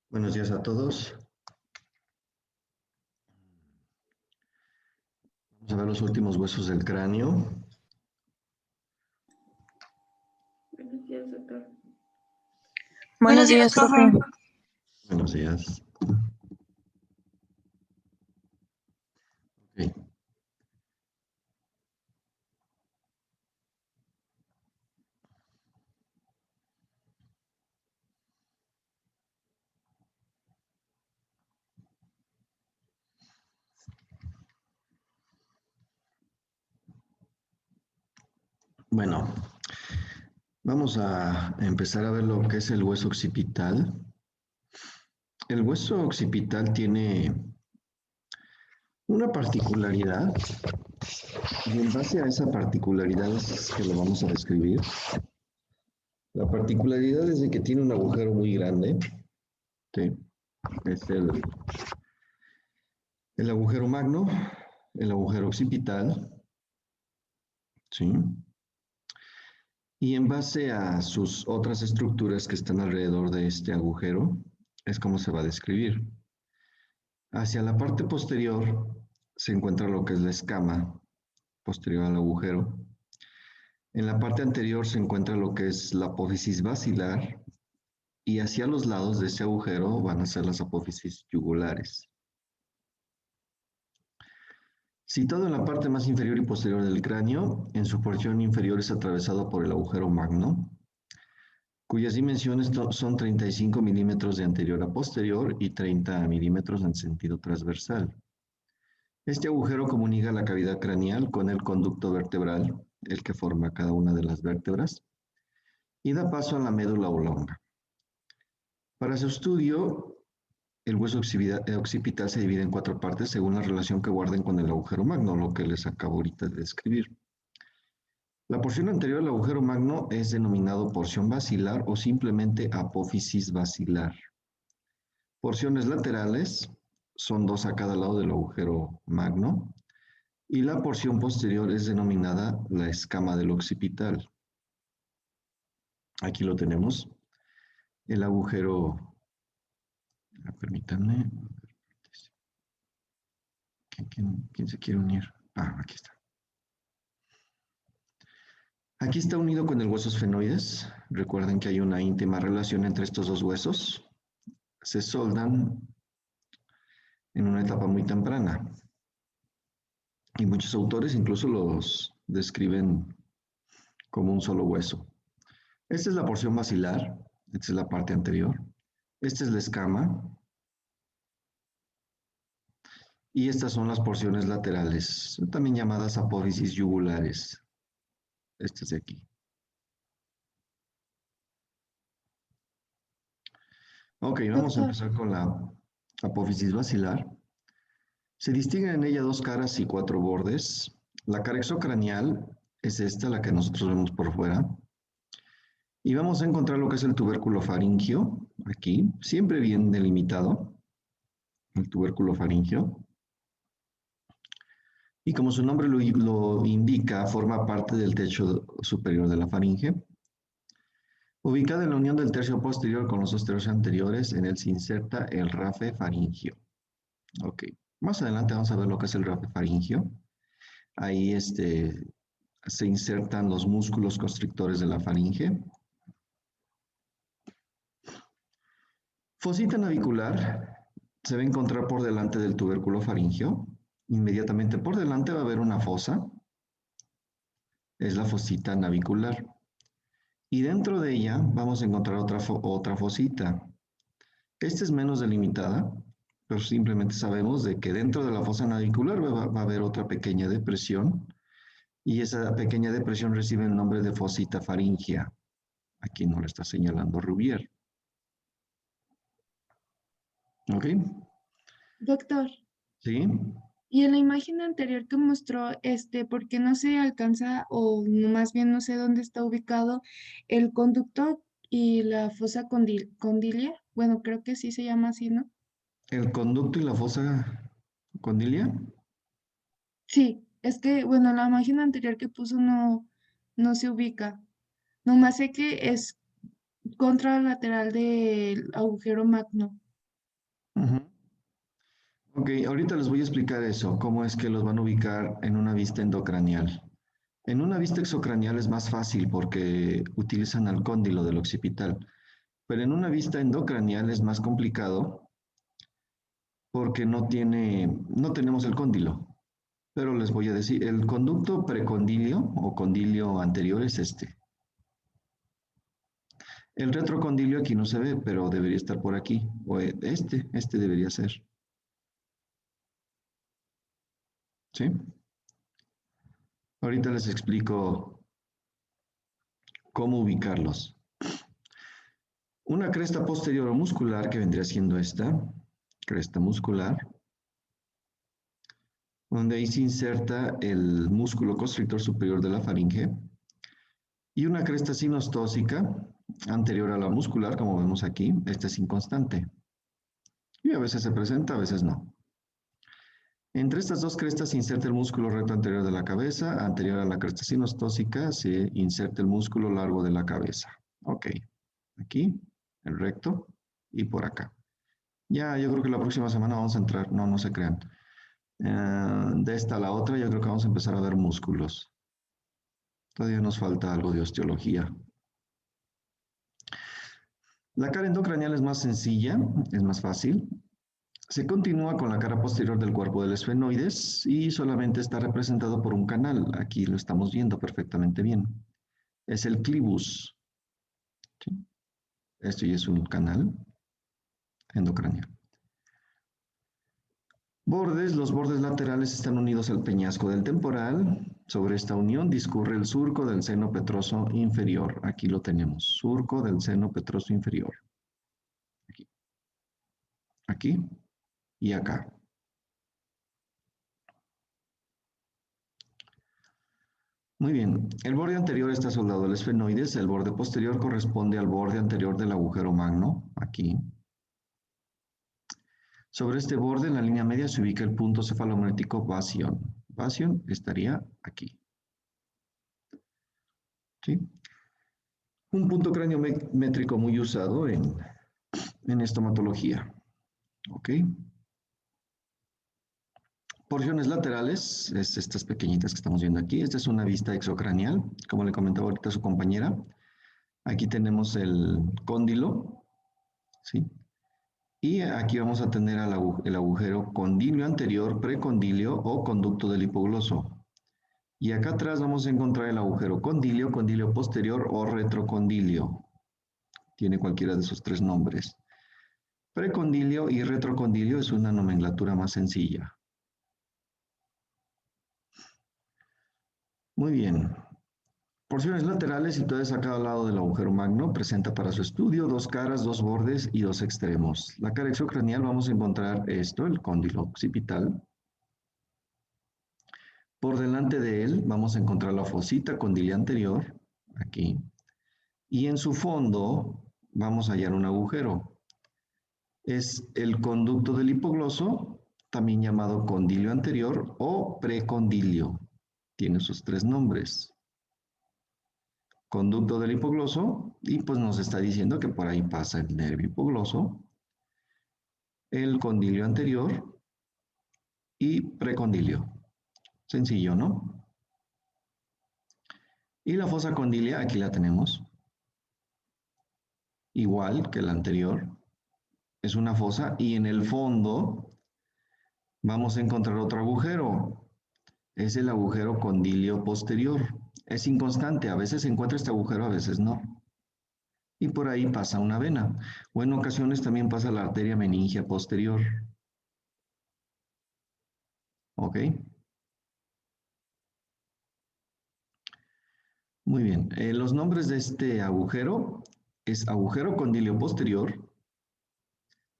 Buenos días a todos. Vamos a ver los últimos huesos del cráneo. Buenos días, doctor. Buenos días, profe. Buenos días. Ok. Bueno, vamos a empezar a ver lo que es el hueso occipital. El hueso occipital tiene una particularidad y en base a esa particularidad es que lo vamos a describir. La particularidad es de que tiene un agujero muy grande. ¿Sí? Es el agujero magno, el agujero occipital. ¿Sí? Y en base a sus otras estructuras que están alrededor de este agujero, es como se va a describir. Hacia la parte posterior se encuentra lo que es la escama posterior al agujero. En la parte anterior se encuentra lo que es la apófisis basilar y hacia los lados de ese agujero van a ser las apófisis yugulares. Situado en la parte más inferior y posterior del cráneo, en su porción inferior es atravesado por el agujero magno, cuyas dimensiones son 35 milímetros de anterior a posterior y 30 milímetros en sentido transversal. Este agujero comunica la cavidad craneal con el conducto vertebral, el que forma cada una de las vértebras, y da paso a la médula oblonga. Para su estudio, el hueso occipital se divide en 4 partes según la relación que guarden con el agujero magno, lo que les acabo ahorita de describir. La porción anterior al agujero magno es denominado porción basilar o simplemente apófisis basilar. Porciones laterales son 2 a cada lado del agujero magno y la porción posterior es denominada la escama del occipital. Aquí lo tenemos, el agujero, permítanme, ¿quién se quiere unir? Aquí está. Aquí está unido con el hueso esfenoides. Recuerden que hay una íntima relación entre estos dos huesos. Se soldan en una etapa muy temprana. Y muchos autores incluso los describen como un solo hueso. Esta es la porción basilar, esta es la parte anterior. Esta es la escama. Y estas son las porciones laterales, también llamadas apófisis yugulares. Estas de aquí. Ok, vamos a empezar con la apófisis basilar. Se distinguen en ella 2 caras y 4 bordes. La cara exocranial es esta, la que nosotros vemos por fuera. Y vamos a encontrar lo que es el tubérculo faríngeo, aquí, siempre bien delimitado, el tubérculo faríngeo. Y como su nombre lo indica, forma parte del techo superior de la faringe. Ubicada en la unión del tercio posterior con los 2 tercios anteriores, en él se inserta el rafe faríngeo. Ok, más adelante vamos a ver lo que es el rafe faríngeo. Ahí se insertan los músculos constrictores de la faringe. Fosita navicular se va a encontrar por delante del tubérculo faríngeo. Inmediatamente por delante va a haber una fosa. Es la fosita navicular. Y dentro de ella vamos a encontrar otra fosita. Esta es menos delimitada, pero simplemente sabemos de que dentro de la fosa navicular va a haber otra pequeña depresión. Y esa pequeña depresión recibe el nombre de fosita faríngea. Aquí no le está señalando Rubier. ¿Ok? Doctor, ¿Sí? y en la imagen anterior que mostró, ¿por qué no se alcanza o más bien no sé dónde está ubicado el conducto y la fosa condilia? Bueno, creo que sí se llama así, ¿no? El conducto y la fosa condilia. Sí, es que, bueno, la imagen anterior que puso no se ubica. Nomás sé que es contralateral del agujero magno. Ok, ahorita les voy a explicar eso, cómo es que los van a ubicar en una vista endocranial. En una vista exocranial es más fácil porque utilizan al cóndilo del occipital, pero en una vista endocranial es más complicado porque no tenemos el cóndilo. Pero les voy a decir, el conducto precondilio o condilio anterior es este. El retrocondilio aquí no se ve, pero debería estar por aquí. O este debería ser. ¿Sí? Ahorita les explico cómo ubicarlos. Una cresta posterior o muscular, que vendría siendo esta, cresta muscular, donde ahí se inserta el músculo constrictor superior de la faringe, y una cresta sinostósica anterior a la muscular, como vemos aquí. Esta es inconstante. Y a veces se presenta, a veces no. Entre estas dos crestas se inserta el músculo recto anterior de la cabeza. Anterior a la cresta sinostósica se inserta el músculo largo de la cabeza. Ok. Aquí, el recto, y por acá. Ya, yo creo que la próxima semana vamos a entrar. No, no se crean. De esta a la otra, yo creo que vamos a empezar a ver músculos. Todavía nos falta algo de osteología. La cara endocranial es más sencilla, es más fácil. Se continúa con la cara posterior del cuerpo del esfenoides y solamente está representado por un canal. Aquí lo estamos viendo perfectamente bien. Es el clivus. ¿Sí? Esto ya es un canal endocranial. Bordes. Los bordes laterales están unidos al peñasco del temporal. Sobre esta unión discurre el surco del seno petroso inferior. Aquí lo tenemos. Surco del seno petroso inferior. Aquí. Aquí y acá. Muy bien, el borde anterior está soldado al esfenoides, el borde posterior corresponde al borde anterior del agujero magno, aquí. Sobre este borde, en la línea media, se ubica el punto cefalomagnético Bastion. Bastion estaría aquí. ¿Sí? Un punto craniométrico muy usado en estomatología. ¿Ok? Porciones laterales, es estas pequeñitas que estamos viendo aquí. Esta es una vista exocranial, como le comentaba ahorita su compañera. Aquí tenemos el cóndilo, ¿sí? Y aquí vamos a tener el agujero condilio anterior, precondilio o conducto del hipogloso. Y acá atrás vamos a encontrar el agujero condilio, condilio posterior o retrocondilio. Tiene cualquiera de esos tres nombres. Precondilio y retrocondilio es una nomenclatura más sencilla. Muy bien. Porciones laterales situadas a cada lado del agujero magno presenta para su estudio dos caras, dos bordes y dos extremos. La cara exocranial vamos a encontrar esto, el cóndilo occipital. Por delante de él vamos a encontrar la fosita condilia anterior, aquí. Y en su fondo vamos a hallar un agujero. Es el conducto del hipogloso, también llamado condilio anterior o precondilio. Tiene sus tres nombres. Conducto del hipogloso, y pues nos está diciendo que por ahí pasa el nervio hipogloso, el condilio anterior y precondilio. Sencillo, ¿no? Y la fosa condilia, aquí la tenemos. Igual que la anterior. Es una fosa y en el fondo vamos a encontrar otro agujero. Es el agujero condilio posterior. Es inconstante, a veces se encuentra este agujero, a veces no. Y por ahí pasa una vena. O en ocasiones también pasa la arteria meningia posterior. ¿Ok? Muy bien. Los nombres de este agujero es agujero condilio posterior,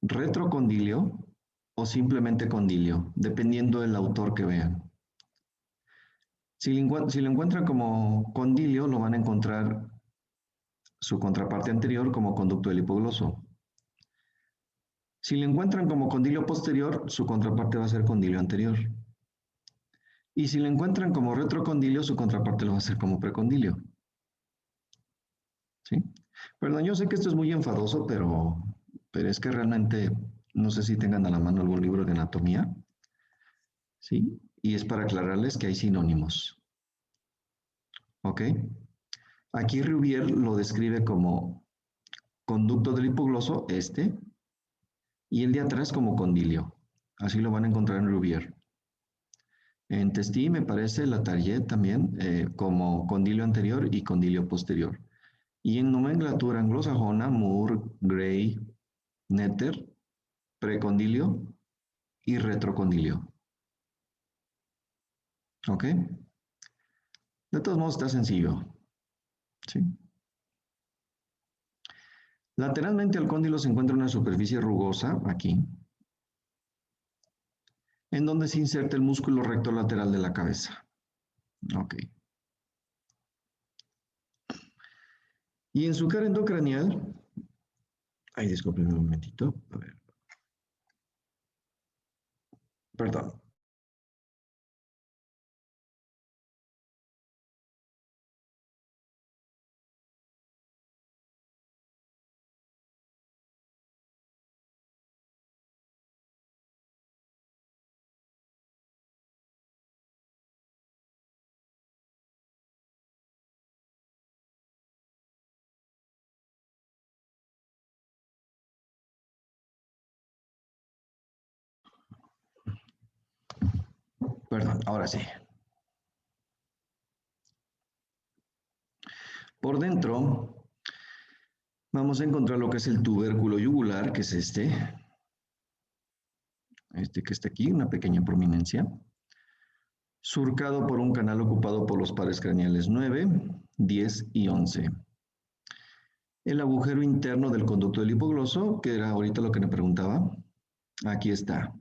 retrocondilio o simplemente condilio, dependiendo del autor que vean. Si lo encuentran como condilio, lo van a encontrar su contraparte anterior como conducto del hipogloso. Si lo encuentran como condilio posterior, su contraparte va a ser condilio anterior. Y si lo encuentran como retrocondilio, su contraparte lo va a ser como precondilio. ¿Sí? Perdón, yo sé que esto es muy enfadoso, pero es que realmente No sé si tengan a la mano algún libro de anatomía, ¿sí? Y es para aclararles que hay sinónimos, ¿ok? Aquí Rubier lo describe como conducto del hipogloso, y el de atrás como condilio. Así lo van a encontrar en Rubier. En Testi me parece la Target también como condilio anterior y condilio posterior. Y en nomenclatura anglosajona, Moore, Gray, Netter, precondilio y retrocondilio. ¿Ok? De todos modos está sencillo. ¿Sí? Lateralmente al cóndilo se encuentra una superficie rugosa, aquí, en donde se inserta el músculo recto lateral de la cabeza. Ok. Y en su cara endocranial, ay, discúlpenme un momentito, a ver. Perdón. Perdón, ahora sí. Por dentro, vamos a encontrar lo que es el tubérculo yugular, que es este que está aquí, una pequeña prominencia, surcado por un canal ocupado por los pares craneales 9, 10 y 11. El agujero interno del conducto del hipogloso, que era ahorita lo que me preguntaba, aquí está.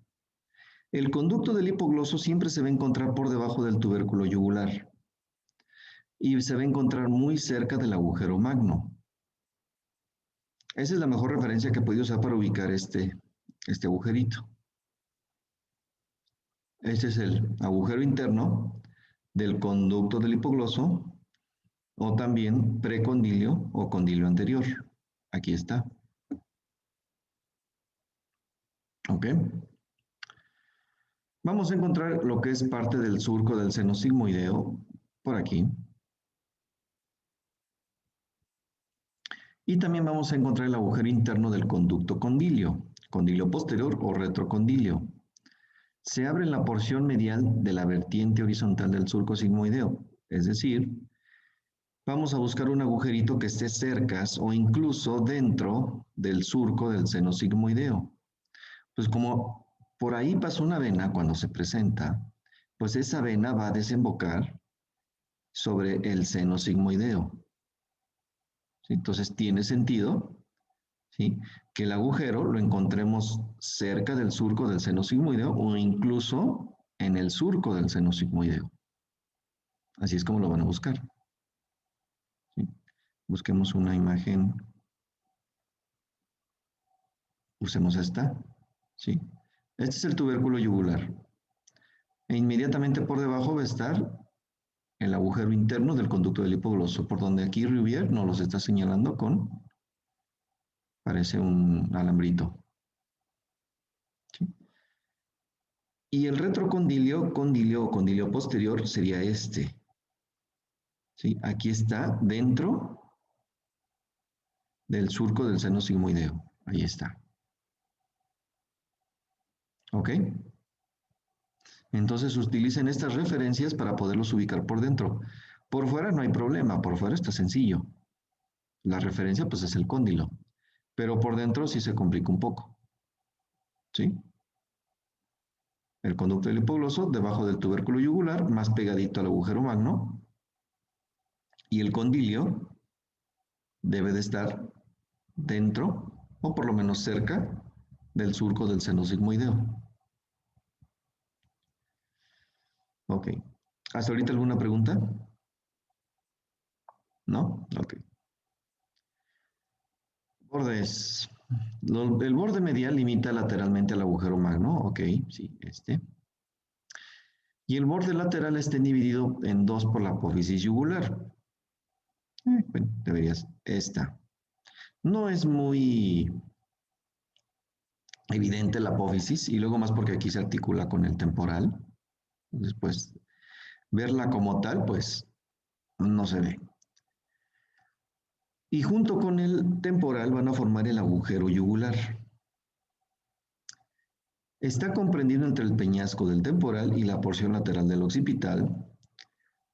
El conducto del hipogloso siempre se va a encontrar por debajo del tubérculo yugular y se va a encontrar muy cerca del agujero magno. Esa es la mejor referencia que he podido usar para ubicar este agujerito. Este es el agujero interno del conducto del hipogloso o también precondilio o condilio anterior. Aquí está. ¿Ok? Vamos a encontrar lo que es parte del surco del seno sigmoideo por aquí. Y también vamos a encontrar el agujero interno del conducto condilio, condilio posterior o retrocondilio. Se abre en la porción medial de la vertiente horizontal del surco sigmoideo, es decir, vamos a buscar un agujerito que esté cerca o incluso dentro del surco del seno sigmoideo. Pues como por ahí pasa una vena cuando se presenta, pues esa vena va a desembocar sobre el seno sigmoideo. ¿Sí? Entonces tiene sentido, ¿sí?, que el agujero lo encontremos cerca del surco del seno sigmoideo o incluso en el surco del seno sigmoideo. Así es como lo van a buscar. ¿Sí? Busquemos una imagen. Usemos esta. ¿Sí? Este es el tubérculo yugular. E inmediatamente por debajo va a estar el agujero interno del conducto del hipogloso, por donde aquí Rivière nos los está señalando con, parece un alambrito. ¿Sí? Y el retrocondilio, condilio o condilio posterior sería este. ¿Sí? Aquí está dentro del surco del seno sigmoideo. Ahí está. ¿Ok? Entonces utilicen estas referencias para poderlos ubicar por dentro. Por fuera no hay problema, por fuera está sencillo. La referencia pues es el cóndilo, pero por dentro sí se complica un poco. ¿Sí? El conducto del hipogloso debajo del tubérculo yugular, más pegadito al agujero magno, y el condilio debe de estar dentro, o por lo menos cerca, del surco del seno sigmoideo. Ok. ¿Hasta ahorita alguna pregunta? ¿No? Ok. Bordes. El borde medial limita lateralmente al agujero magno. Ok, sí, este. Y el borde lateral está dividido en dos por la apófisis yugular. Bueno, deberías. Esta. No es muy evidente la apófisis, y luego más porque aquí se articula con el temporal. Entonces, pues, verla como tal, pues, no se ve. Y junto con el temporal van a formar el agujero yugular. Está comprendido entre el peñasco del temporal y la porción lateral del occipital.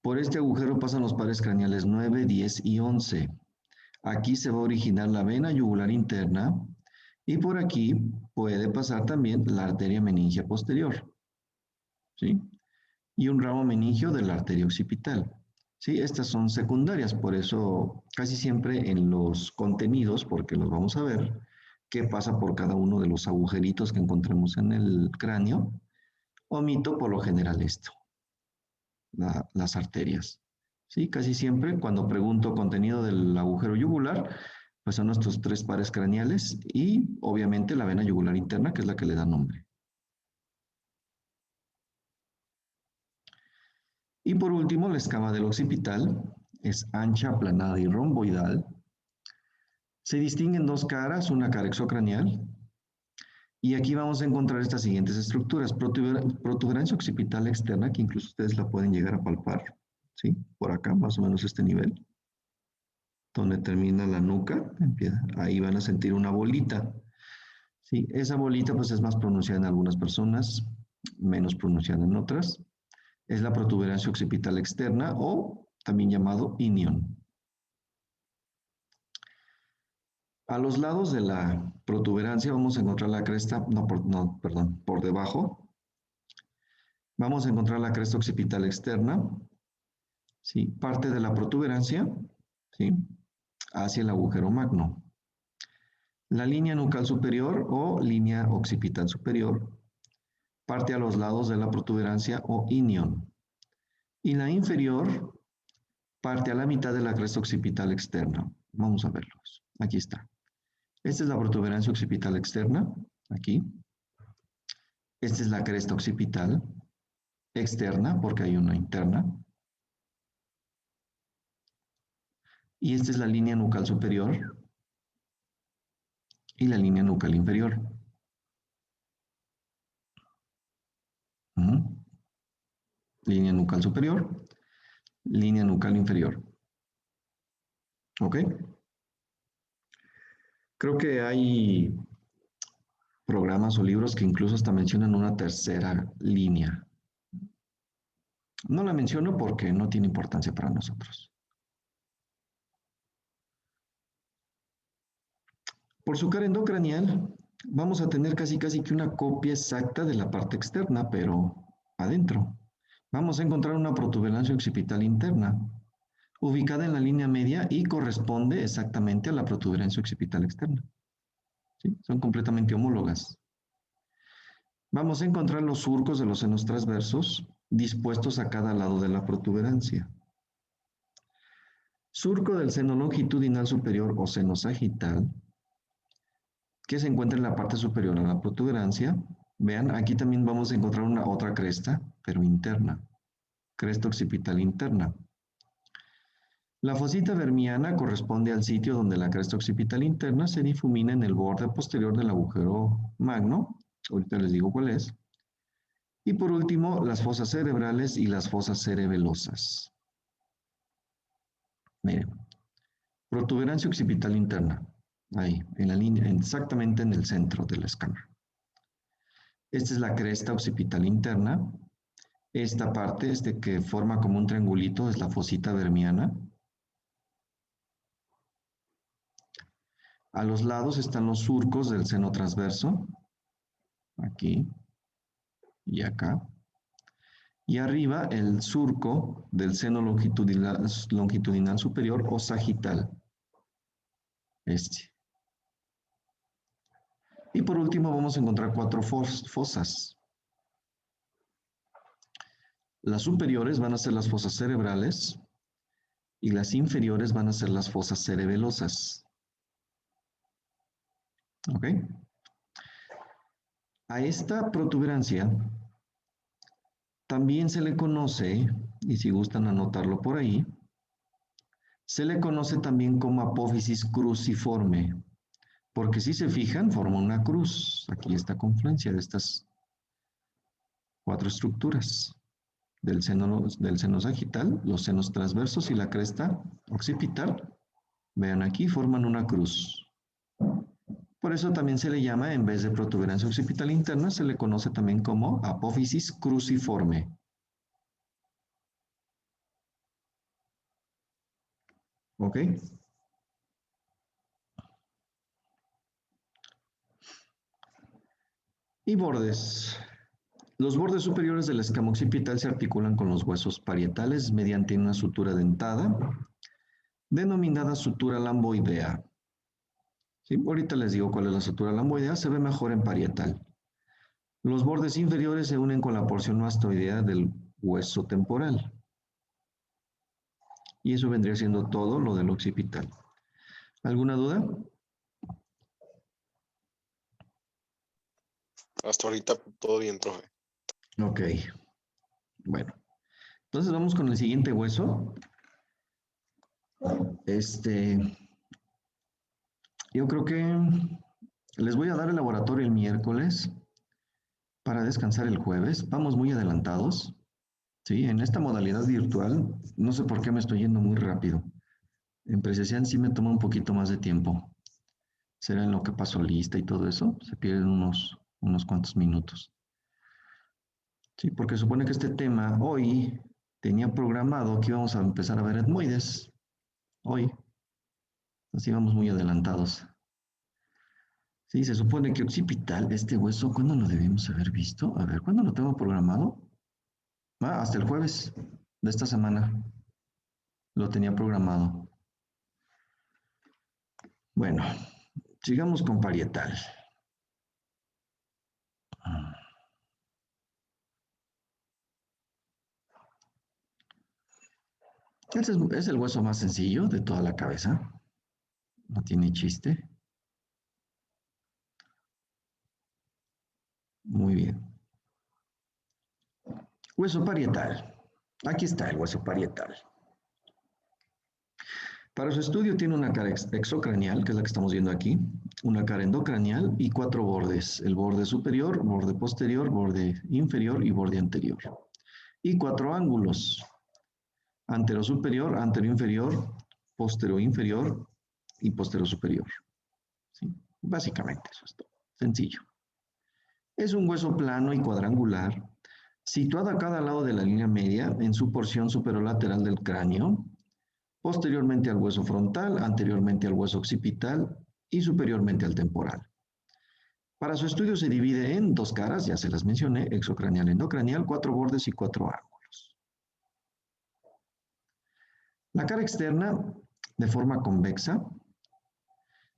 Por este agujero pasan los pares craneales 9, 10 y 11. Aquí se va a originar la vena yugular interna y por aquí puede pasar también la arteria meningia posterior, ¿sí? Y un ramo meningio de la arteria occipital. Sí, estas son secundarias, por eso casi siempre en los contenidos, porque los vamos a ver, qué pasa por cada uno de los agujeritos que encontremos en el cráneo, omito por lo general esto, las arterias. Sí, casi siempre cuando pregunto contenido del agujero yugular, pues son nuestros 3 pares craneales y obviamente la vena yugular interna, que es la que le da nombre. Y por último, la escama del occipital es ancha, aplanada y romboidal. Se distinguen 2 caras, una cara exocranial. Y aquí vamos a encontrar estas siguientes estructuras. Protuberancia occipital externa, que incluso ustedes la pueden llegar a palpar, ¿sí? Por acá, más o menos este nivel. Donde termina la nuca, ahí van a sentir una bolita. ¿Sí? Esa bolita pues es más pronunciada en algunas personas, menos pronunciada en otras. Es la protuberancia occipital externa o también llamado inion. A los lados de la protuberancia vamos a encontrar la cresta, por debajo. Vamos a encontrar la cresta occipital externa, ¿sí? Parte de la protuberancia, ¿sí? Hacia el agujero magno. La línea nucal superior o línea occipital superior parte a los lados de la protuberancia o inion. Y la inferior parte a la mitad de la cresta occipital externa. Vamos a verlos. Aquí está. Esta es la protuberancia occipital externa, aquí. Esta es la cresta occipital externa, porque hay una interna. Y esta es la línea nucal superior y la línea nucal inferior. Línea nucal superior, línea nucal inferior. ¿Ok? Creo que hay programas o libros que incluso hasta mencionan una tercera línea. No la menciono porque no tiene importancia para nosotros. Por su cara endocranial, vamos a tener casi que una copia exacta de la parte externa, pero adentro. Vamos a encontrar una protuberancia occipital interna, ubicada en la línea media y corresponde exactamente a la protuberancia occipital externa. ¿Sí? Son completamente homólogas. Vamos a encontrar los surcos de los senos transversos dispuestos a cada lado de la protuberancia. Surco del seno longitudinal superior o seno sagital, que se encuentra en la parte superior a la protuberancia. Vean, aquí también vamos a encontrar otra cresta, pero interna. Cresta occipital interna. La fosita vermiana corresponde al sitio donde la cresta occipital interna se difumina en el borde posterior del agujero magno. Ahorita les digo cuál es. Y por último, las fosas cerebrales y las fosas cerebelosas. Miren, protuberancia occipital interna. Ahí, en la línea, exactamente en el centro de la escama. Esta es la cresta occipital interna. Esta parte, que forma como un triangulito, es la fosita vermiana. A los lados están los surcos del seno transverso. Aquí y acá. Y arriba el surco del seno longitudinal superior o sagital. Y por último vamos a encontrar 4 fosas. Las superiores van a ser las fosas cerebrales y las inferiores van a ser las fosas cerebelosas. ¿Ok? A esta protuberancia también se le conoce, y si gustan anotarlo por ahí, se le conoce también como apófisis cruciforme porque si se fijan, forma una cruz. Aquí está confluencia de estas 4 estructuras del seno sagital, los senos transversos y la cresta occipital. Vean aquí, forman una cruz. Por eso también se le llama, en vez de protuberancia occipital interna, se le conoce también como apófisis cruciforme. ¿Ok? Y bordes. Los bordes superiores del escama occipital se articulan con los huesos parietales mediante una sutura dentada, denominada sutura lamboidea. ¿Sí? Ahorita les digo cuál es la sutura lamboidea, se ve mejor en parietal. Los bordes inferiores se unen con la porción mastoidea del hueso temporal. Y eso vendría siendo todo lo del occipital. ¿Alguna duda? Hasta ahorita todo bien, profe. Ok. Bueno. Entonces vamos con el siguiente hueso. Yo creo que les voy a dar el laboratorio el miércoles para descansar el jueves. Vamos muy adelantados. Sí, en esta modalidad virtual, no sé por qué me estoy yendo muy rápido. En presencial sí me toma un poquito más de tiempo. Será en lo que pasó lista y todo eso, se pierden unos cuantos minutos. Sí, porque supone que este tema hoy tenía programado que íbamos a empezar a ver etmoides. Hoy. Así vamos muy adelantados. Sí, se supone que occipital, este hueso, ¿cuándo lo debemos haber visto? A ver, ¿cuándo lo tengo programado? Hasta el jueves de esta semana. Lo tenía programado. Bueno, sigamos con parietal. Este es el hueso más sencillo de toda la cabeza. No tiene chiste. Muy bien. Hueso parietal. Aquí está el hueso parietal. Para su estudio tiene una cara exocranial, que es la que estamos viendo aquí, una cara endocranial y 4 bordes. El borde superior, borde posterior, borde inferior y borde anterior. Y 4 ángulos. Antero superior, antero inferior, postero inferior y postero superior. ¿Sí? Básicamente eso es todo. Sencillo. Es un hueso plano y cuadrangular, situado a cada lado de la línea media en su porción superolateral del cráneo, posteriormente al hueso frontal, anteriormente al hueso occipital y superiormente al temporal. Para su estudio se divide en 2 caras, ya se las mencioné, exocranial, endocranial, 4 bordes y 4 ángulos. La cara externa, de forma convexa,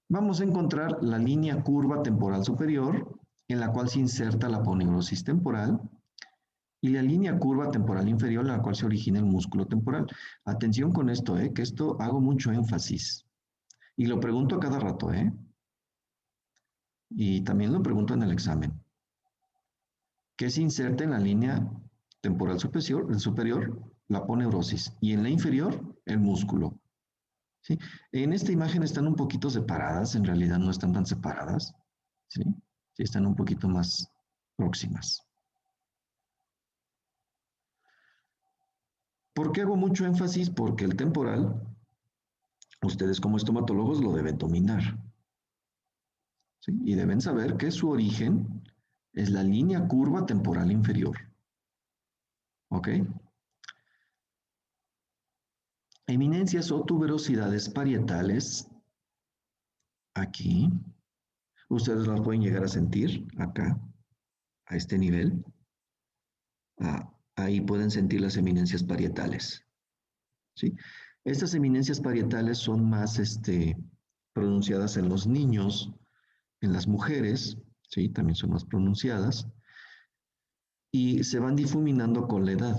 vamos a encontrar la línea curva temporal superior, en la cual se inserta la aponeurosis temporal, y la línea curva temporal inferior, en la cual se origina el músculo temporal. Atención con esto, que esto hago mucho énfasis. Y lo pregunto a cada rato, y también lo pregunto en el examen. ¿Qué se inserta en la línea temporal superior? La aponeurosis. Y en la inferior, el músculo. ¿Sí? En esta imagen están un poquito separadas, en realidad no están tan separadas. ¿Sí? Sí, están un poquito más próximas. ¿Por qué hago mucho énfasis? Porque el temporal, ustedes como estomatólogos lo deben dominar. ¿Sí? Y deben saber que su origen es la línea curva temporal inferior. ¿Ok? Eminencias o tuberosidades parietales, aquí, ustedes las pueden llegar a sentir, acá, a este nivel. Ahí pueden sentir las eminencias parietales. ¿Sí? Estas eminencias parietales son más pronunciadas en los niños, en las mujeres, ¿sí? También son más pronunciadas, y se van difuminando con la edad.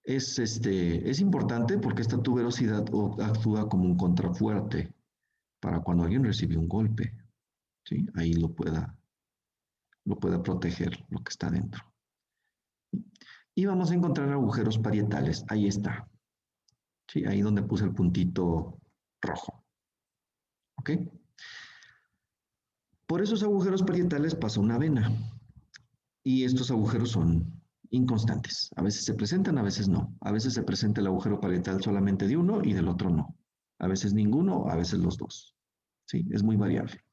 Es importante porque esta tuberosidad actúa como un contrafuerte para cuando alguien recibe un golpe, ¿sí? Ahí lo pueda proteger lo que está dentro. Y vamos a encontrar agujeros parietales, ahí está. ¿Sí? Ahí donde puse el puntito rojo. ¿Ok? Por esos agujeros parietales pasa una vena. Y estos agujeros son inconstantes. A veces se presentan, a veces no. A veces se presenta el agujero parietal solamente de uno y del otro no. A veces ninguno, a veces los dos. ¿Sí? Es muy variable.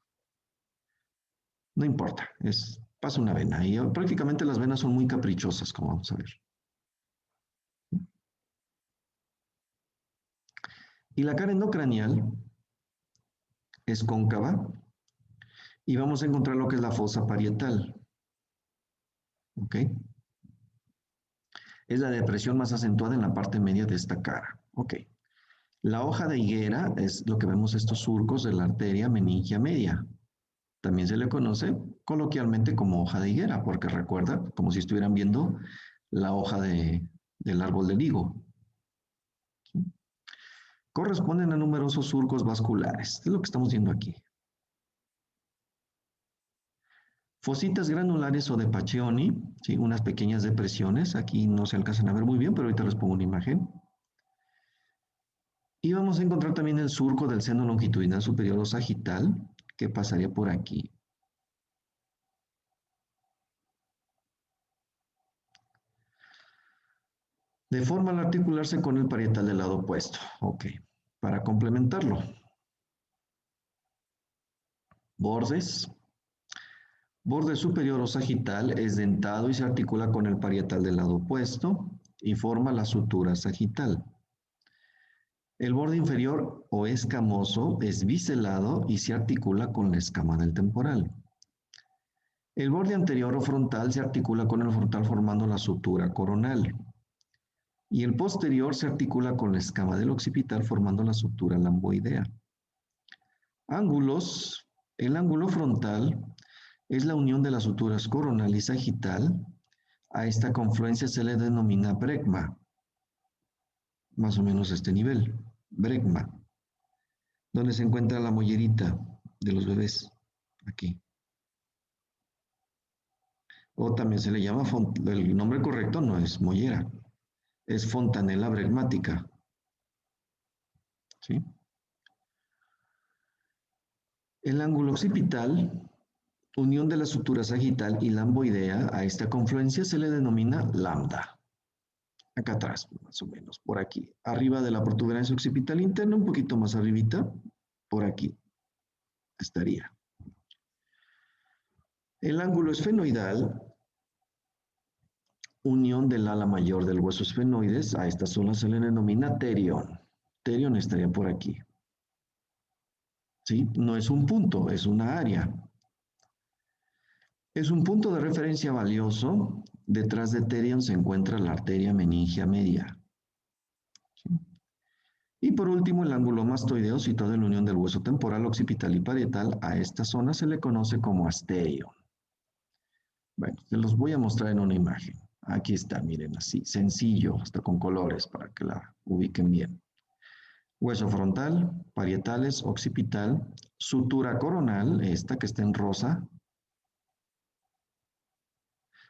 No importa, pasa una vena. Y prácticamente las venas son muy caprichosas, como vamos a ver. Y la cara endocranial es cóncava y vamos a encontrar lo que es la fosa parietal. ¿Ok? Es la depresión más acentuada en la parte media de esta cara. ¿Ok? La hoja de higuera es lo que vemos estos surcos de la arteria meningia media. También se le conoce coloquialmente como hoja de higuera, porque recuerda, como si estuvieran viendo la hoja del árbol del higo. ¿Sí? Corresponden a numerosos surcos vasculares. Es lo que estamos viendo aquí. Fositas granulares o de Paccioni, ¿sí? Unas pequeñas depresiones. Aquí no se alcanzan a ver muy bien, pero ahorita les pongo una imagen. Y vamos a encontrar también el surco del seno longitudinal superior o sagital, que pasaría por aquí. De forma al articularse con el parietal del lado opuesto. Ok, para complementarlo. Bordes. Borde superior o sagital es dentado y se articula con el parietal del lado opuesto y forma la sutura sagital. El borde inferior o escamoso es biselado y se articula con la escama del temporal. El borde anterior o frontal se articula con el frontal formando la sutura coronal. Y el posterior se articula con la escama del occipital formando la sutura lamboidea. Ángulos. El ángulo frontal es la unión de las suturas coronal y sagital. A esta confluencia se le denomina brecma, más o menos a este nivel, brecma, donde se encuentra la mollerita de los bebés, aquí. O también se le llama, el nombre correcto no es mollera, es fontanela bregmática. ¿Sí? El ángulo occipital, unión de la sutura sagital y lamboidea, a esta confluencia se le denomina lambda. Acá atrás, más o menos, por aquí. Arriba de la protuberancia occipital interna, un poquito más arribita, por aquí estaría. El ángulo esfenoidal, unión del ala mayor del hueso esfenoides, a esta zona se le denomina terion. Terion estaría por aquí. ¿Sí? No es un punto, es una área. Es un punto de referencia valioso. Detrás de terion se encuentra la arteria meningia media. ¿Sí? Y por último, el ángulo mastoideo situado en la unión del hueso temporal, occipital y parietal. A esta zona se le conoce como asterion. Bueno, se los voy a mostrar en una imagen. Aquí está, miren, así, sencillo, hasta con colores para que la ubiquen bien. Hueso frontal, parietales, occipital, sutura coronal, esta que está en rosa,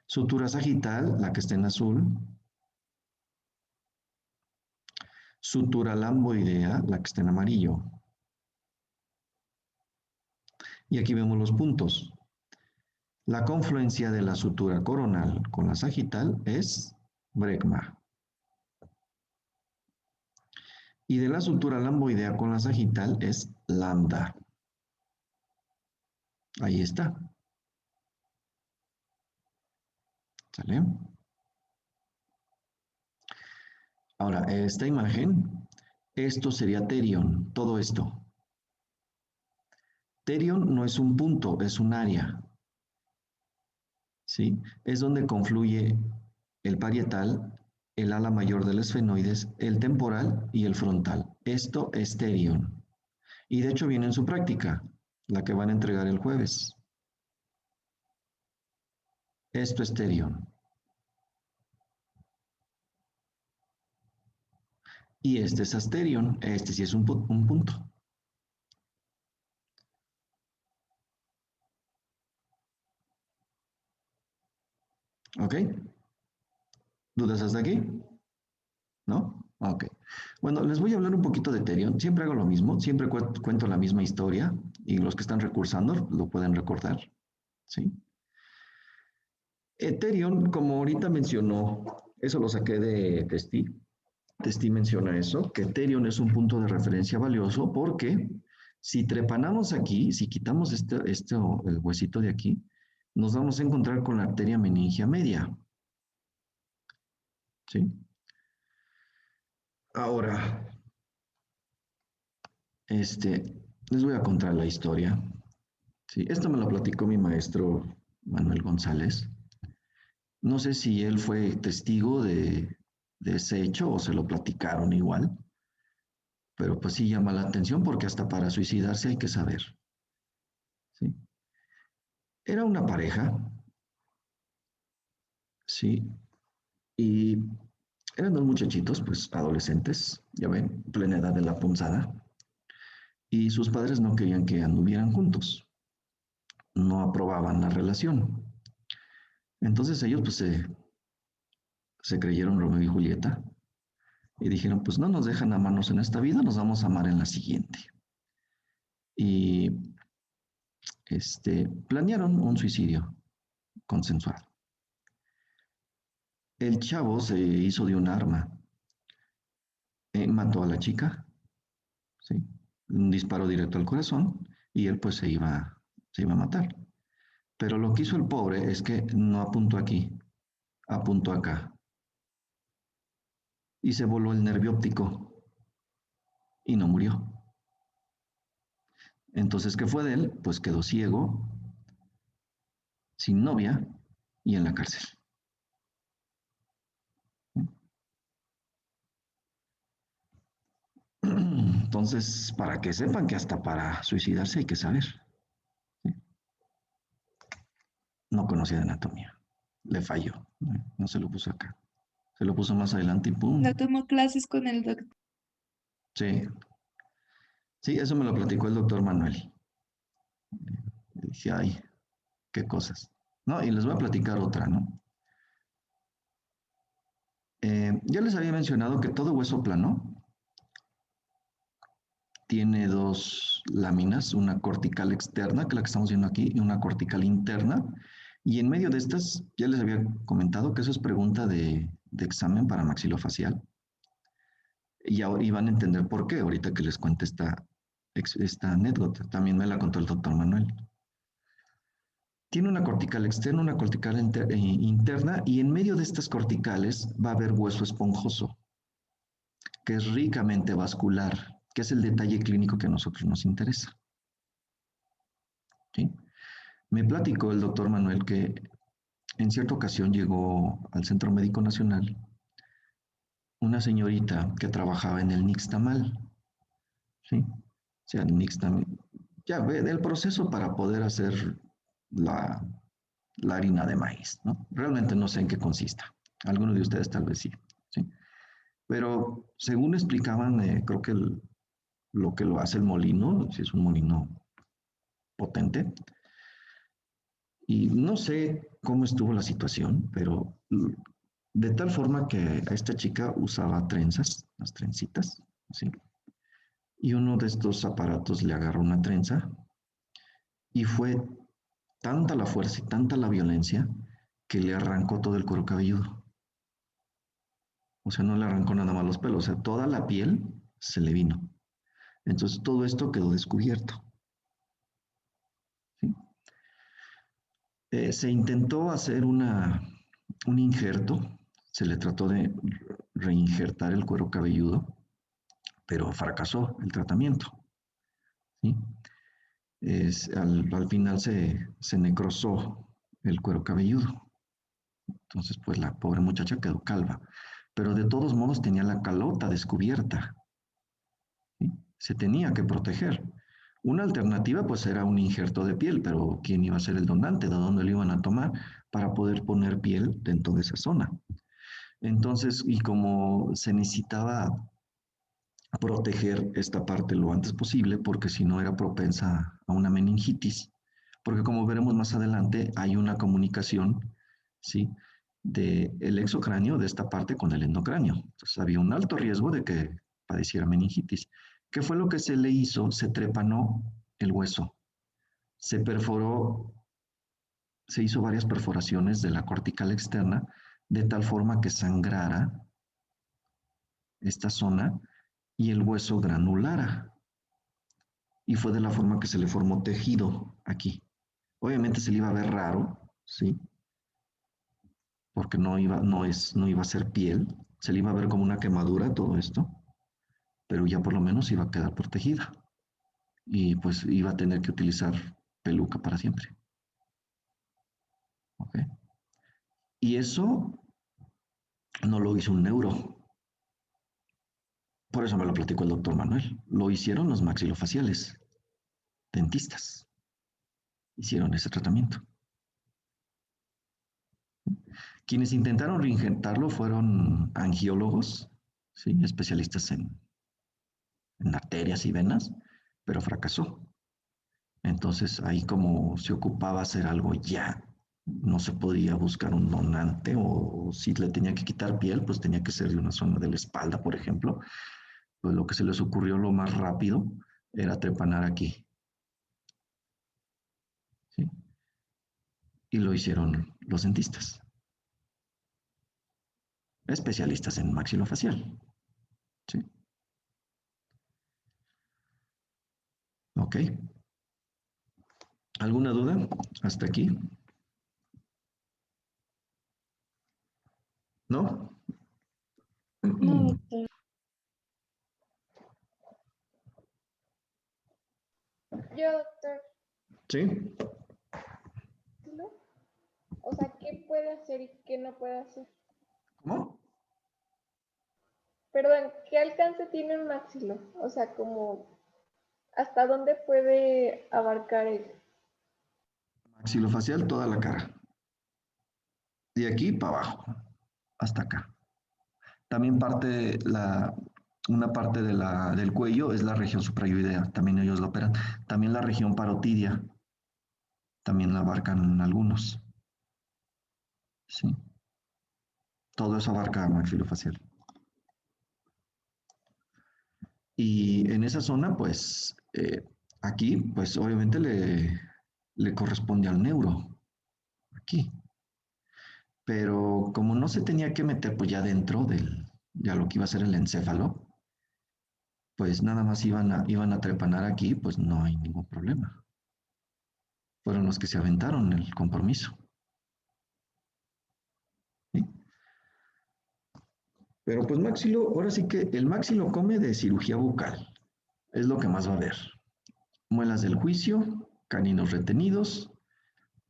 sutura sagital, la que está en azul, sutura lamboidea, la que está en amarillo. Y aquí vemos los puntos. La confluencia de la sutura coronal con la sagital es brecma. Y de la sutura lamboidea con la sagital es lambda. Ahí está. ¿Sale? Ahora, esta imagen, esto sería terion, todo esto. Terion no es un punto, es un área. ¿Sí? Es donde confluye el parietal, el ala mayor del esfenoides, el temporal y el frontal. Esto es terion. Y de hecho viene en su práctica, la que van a entregar el jueves. Esto es terion. Y este es asterion, este sí es un punto. ¿Ok? ¿Dudas hasta aquí? ¿No? Ok. Bueno, les voy a hablar un poquito de Ethereum. Siempre hago lo mismo, siempre cuento la misma historia y los que están recursando lo pueden recordar. ¿Sí? Ethereum, como ahorita mencionó, eso lo saqué de Testi. Testi menciona eso, que Ethereum es un punto de referencia valioso porque si trepanamos aquí, si quitamos el huesito de aquí, nos vamos a encontrar con la arteria meningia media. ¿Sí? Ahora, les voy a contar la historia. Sí, esto me lo platicó mi maestro Manuel González. No sé si él fue testigo de ese hecho o se lo platicaron igual, pero pues sí llama la atención porque hasta para suicidarse hay que saber. ¿Sí? Era una pareja, sí, y eran dos muchachitos, pues adolescentes, ya ven, plena edad de la punzada, y sus padres no querían que anduvieran juntos, no aprobaban la relación. Entonces ellos pues se creyeron Romeo y Julieta y dijeron, pues no nos dejan amarnos en esta vida, nos vamos a amar en la siguiente. Y planearon un suicidio consensuado. El chavo se hizo de un arma, mató a la chica, ¿sí? Un disparo directo al corazón y él pues se iba a matar. Pero lo que hizo el pobre es que no apuntó aquí, apuntó acá y se voló el nervio óptico y no murió. Entonces, ¿qué fue de él? Pues quedó ciego, sin novia y en la cárcel. Entonces, para que sepan que hasta para suicidarse hay que saber. ¿Sí? No conocía de anatomía. Le falló. No se lo puso acá. Se lo puso más adelante y No ¡pum! tomó clases con el doctor. Sí, sí, eso me lo platicó el doctor Manuel. Y dije, ay, qué cosas. No, y les voy a platicar otra, ¿no? Ya les había mencionado que todo hueso plano tiene dos láminas, una cortical externa, que es la que estamos viendo aquí, y una cortical interna. Y en medio de estas, ya les había comentado que eso es pregunta de examen para maxilofacial. Y van a entender por qué ahorita que les cuente esta anécdota. También me la contó el doctor Manuel. Tiene una cortical externa, una cortical interna, y en medio de estas corticales va a haber hueso esponjoso, que es ricamente vascular, que es el detalle clínico que a nosotros nos interesa. ¿Sí? Me platicó el doctor Manuel que en cierta ocasión llegó al Centro Médico Nacional una señorita que trabajaba en el Nixtamal, ¿sí? O sea, el Nixtamal, ya ve, el proceso para poder hacer la, la harina de maíz, ¿no? Realmente no sé en qué consista. Algunos de ustedes tal vez sí, ¿sí? Pero según explicaban, creo que lo que lo hace el molino, si es un molino potente, y no sé cómo estuvo la situación, pero de tal forma que a esta chica usaba trenzas, las trencitas, ¿sí? Y uno de estos aparatos le agarró una trenza y fue tanta la fuerza y tanta la violencia que le arrancó todo el cuero cabelludo. O sea, no le arrancó nada más los pelos, o sea, toda la piel se le vino. Entonces todo esto quedó descubierto. ¿Sí? Se intentó hacer un injerto, se le trató de reinjertar el cuero cabelludo, pero fracasó el tratamiento. ¿Sí? Al final se necrosó el cuero cabelludo. Entonces, pues la pobre muchacha quedó calva, pero de todos modos tenía la calota descubierta. ¿Sí? Se tenía que proteger. Una alternativa pues era un injerto de piel, pero ¿quién iba a ser el donante? ¿De dónde lo iban a tomar para poder poner piel dentro de esa zona? Entonces, y como se necesitaba proteger esta parte lo antes posible, porque si no era propensa a una meningitis, porque como veremos más adelante, hay una comunicación, ¿sí? del exocráneo de esta parte con el endocráneo. Entonces había un alto riesgo de que padeciera meningitis. ¿Qué fue lo que se le hizo? Se trepanó el hueso, se perforó, se hizo varias perforaciones de la cortical externa de tal forma que sangrara esta zona y el hueso granulara. Y fue de la forma que se le formó tejido aquí. Obviamente se le iba a ver raro, ¿sí? Porque no iba a ser piel, se le iba a ver como una quemadura todo esto, pero ya por lo menos iba a quedar protegida y pues iba a tener que utilizar peluca para siempre. ¿Ok? Y eso no lo hizo un neuro, por eso me lo platicó el doctor Manuel, lo hicieron los maxilofaciales, dentistas, hicieron ese tratamiento. Quienes intentaron reinjertarlo fueron angiólogos, ¿sí? Especialistas en arterias y venas, pero fracasó. Entonces ahí como se ocupaba hacer algo ya, no se podía buscar un donante o si le tenía que quitar piel, pues tenía que ser de una zona de la espalda, por ejemplo. Pues lo que se les ocurrió lo más rápido era trepanar aquí. ¿Sí? Y lo hicieron los dentistas, especialistas en maxilofacial. ¿Sí? ¿Ok? ¿Alguna duda hasta aquí? ¿No? No, doctor. Yo, doctor, ¿Sí? ¿no? O sea, ¿qué puede hacer y qué no puede hacer? ¿Cómo? Perdón, ¿qué alcance tiene un maxilo? O sea, como, ¿hasta dónde puede abarcar él? Maxilofacial, toda la cara. De aquí para abajo, hasta acá. También una parte del cuello es la región suprayoidea, también ellos la operan. También la región parotidia, también la abarcan algunos. ¿Sí? Todo eso abarca maxilofacial. Y en esa zona, pues, aquí, pues obviamente le corresponde al neuro, aquí. Pero como no se tenía que meter pues ya dentro ya lo que iba a ser el encéfalo, pues nada más iban a trepanar aquí, pues no hay ningún problema. Fueron los que se aventaron el compromiso. ¿Sí? Pero pues maxilo, ahora sí que el maxilo come de cirugía bucal, es lo que más va a ver. Muelas del juicio, caninos retenidos,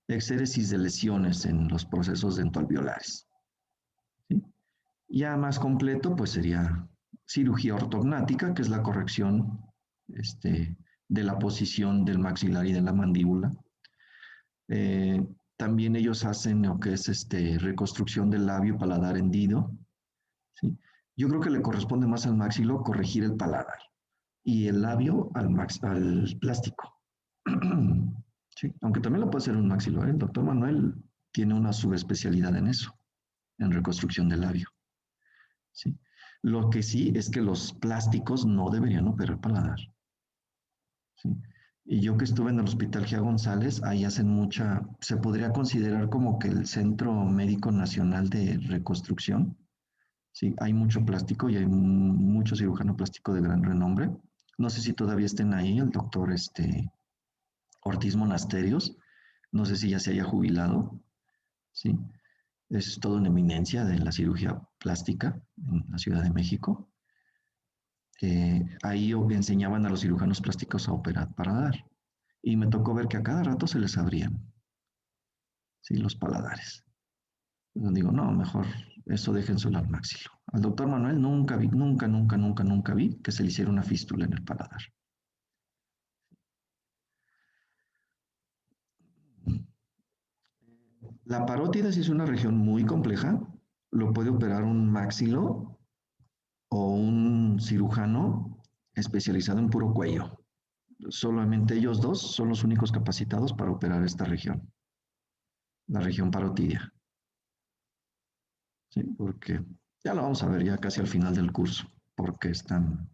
exéresis de lesiones en los procesos dentoalveolares. ¿Sí? Ya más completo, pues sería cirugía ortognática, que es la corrección de la posición del maxilar y de la mandíbula. Eh, También ellos hacen lo que es reconstrucción del labio paladar hendido. ¿Sí? Yo creo que le corresponde más al maxilo corregir el paladar y el labio al plástico. Sí, aunque también lo puede hacer un maxilo, ¿eh? El doctor Manuel tiene una subespecialidad en eso, en reconstrucción del labio. ¿Sí? Lo que sí es que los plásticos no deberían operar paladar. ¿Sí? Y yo que estuve en el Hospital Gia González, ahí hacen se podría considerar como que el Centro Médico Nacional de Reconstrucción. Sí, hay mucho plástico y hay mucho cirujano plástico de gran renombre. No sé si todavía estén ahí el doctor Ortiz Monasterios. No sé si ya se haya jubilado. Sí, es todo una eminencia de la cirugía plástica en la Ciudad de México. Ahí enseñaban a los cirujanos plásticos a operar paladar. Y me tocó ver que a cada rato se les abrían, ¿sí? Los paladares. Entonces digo, no, mejor eso déjenselo al maxilo. Al doctor Manuel nunca vi, nunca vi que se le hiciera una fístula en el paladar. La parótida sí es una región muy compleja. Lo puede operar un maxilo o un cirujano especializado en puro cuello. Solamente ellos dos son los únicos capacitados para operar esta región, la región parotidia. ¿sí? Porque ya lo vamos a ver ya casi al final del curso, porque es tan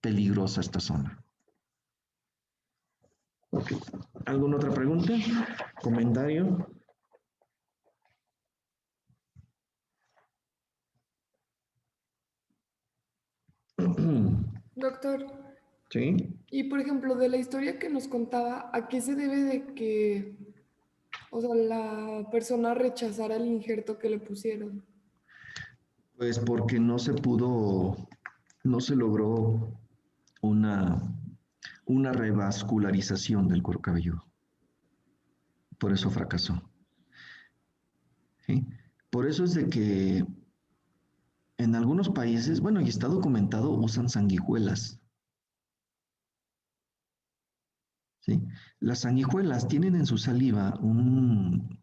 peligrosa esta zona. Ok. ¿Alguna otra pregunta? ¿Comentario? Doctor, Sí. y por ejemplo, de la historia que nos contaba, ¿a qué se debe de que, o sea, la persona rechazara el injerto que le pusieron? Pues porque no se pudo, no se logró una, una revascularización del cuero cabelludo. Por eso fracasó. ¿Sí? Por eso es de que en algunos países, bueno, y está documentado, usan sanguijuelas. ¿Sí? Las sanguijuelas tienen en su saliva un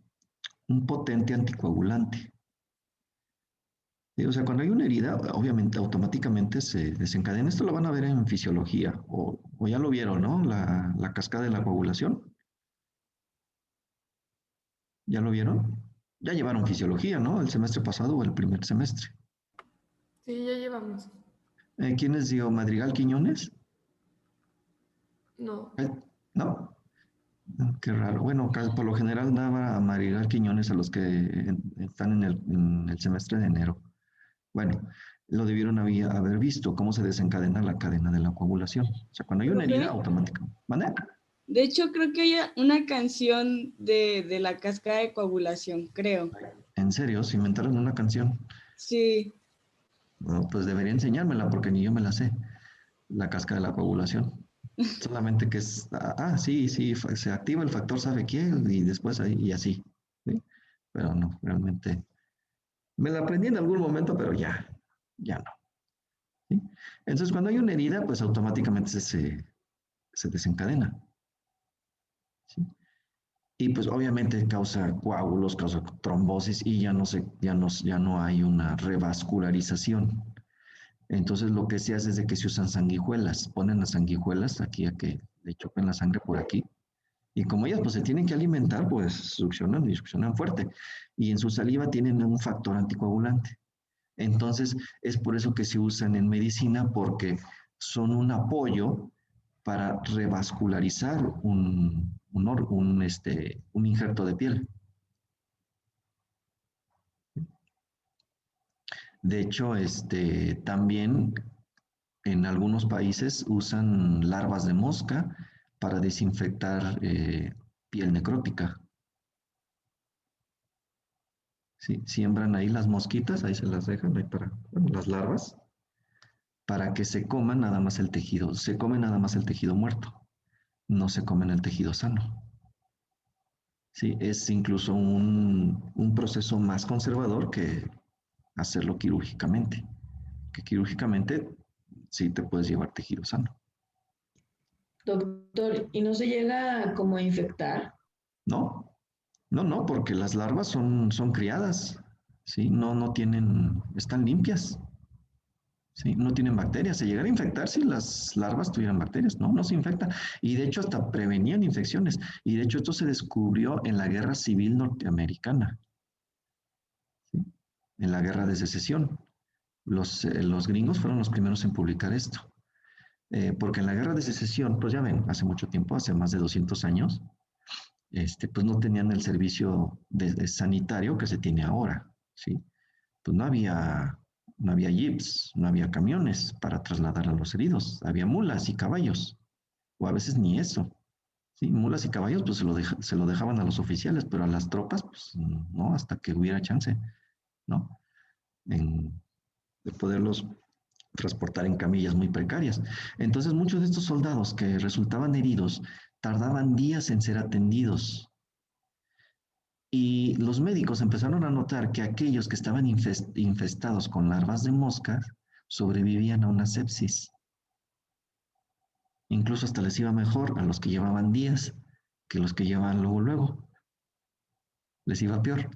potente anticoagulante. ¿Sí? O sea, cuando hay una herida, obviamente automáticamente se desencadena. Esto lo van a ver en fisiología, o ya lo vieron, ¿no? La cascada de la coagulación. ¿Ya lo vieron? Ya llevaron fisiología, ¿no? El semestre pasado o el primer semestre. Sí, ya llevamos. ¿Quién les dio Madrigal Quiñones? No. ¿No? Qué raro. Bueno, por lo general daba a Madrigal Quiñones a los que están en el semestre de enero. Bueno, lo debieron haber visto, cómo se desencadena la cadena de la coagulación. O sea, cuando hay una herida, Profe, automática. ¿Vale? de hecho creo que hay una canción de la cascada de coagulación, creo. En serio, se inventaron una canción. Sí, Bueno, pues debería enseñármela porque ni yo me la sé. La cascada de la coagulación. Solamente que es, sí, sí, se activa el factor sabe quién y después ahí y así. ¿Sí? Pero no, realmente. Me la aprendí en algún momento, pero ya no. ¿Sí? Entonces, cuando hay una herida, pues automáticamente se desencadena. ¿Sí? Y pues obviamente causa coágulos, causa trombosis y ya no hay una revascularización. Entonces lo que se hace es de que se usan sanguijuelas, ponen las sanguijuelas aquí a que le choquen la sangre por aquí. Y como ellas pues se tienen que alimentar, pues succionan y succionan fuerte. Y en su saliva tienen un factor anticoagulante. Entonces es por eso que se usan en medicina porque son un apoyo para revascularizar un injerto de piel. De hecho, también en algunos países usan larvas de mosca para desinfectar piel necrótica. ¿Sí? Siembran ahí las mosquitas, ahí se las dejan, ahí bueno, las larvas, para que se coman nada más el tejido. Se come nada más el tejido muerto, no se comen el tejido sano. Sí, es incluso un proceso más conservador que hacerlo quirúrgicamente. Que quirúrgicamente sí te puedes llevar tejido sano. Doctor, ¿y no se llega como a infectar? No, no, porque las larvas son criadas, ¿sí? No tienen, están limpias, ¿sí? No tienen bacterias. Se llegan a infectar si las larvas tuvieran bacterias, no se infecta. Y de hecho hasta prevenían infecciones. Y de hecho esto se descubrió en la Guerra Civil Norteamericana, ¿sí? En la Guerra de Secesión. Los gringos fueron los primeros en publicar esto. Porque en la Guerra de Secesión, pues ya ven, hace mucho tiempo, hace más de 200 años, pues no tenían el servicio de sanitario que se tiene ahora, ¿sí? Pues no había jeeps, no había camiones para trasladar a los heridos, había mulas y caballos, o a veces ni eso, ¿sí? Mulas y caballos pues se lo dejaban a los oficiales, pero a las tropas pues no, hasta que hubiera chance, ¿no? De poderlos transportar en camillas muy precarias. Entonces muchos de estos soldados que resultaban heridos tardaban días en ser atendidos. Y los médicos empezaron a notar que aquellos que estaban infestados con larvas de moscas sobrevivían a una sepsis. Incluso hasta les iba mejor a los que llevaban días que los que llevaban luego. Les iba peor.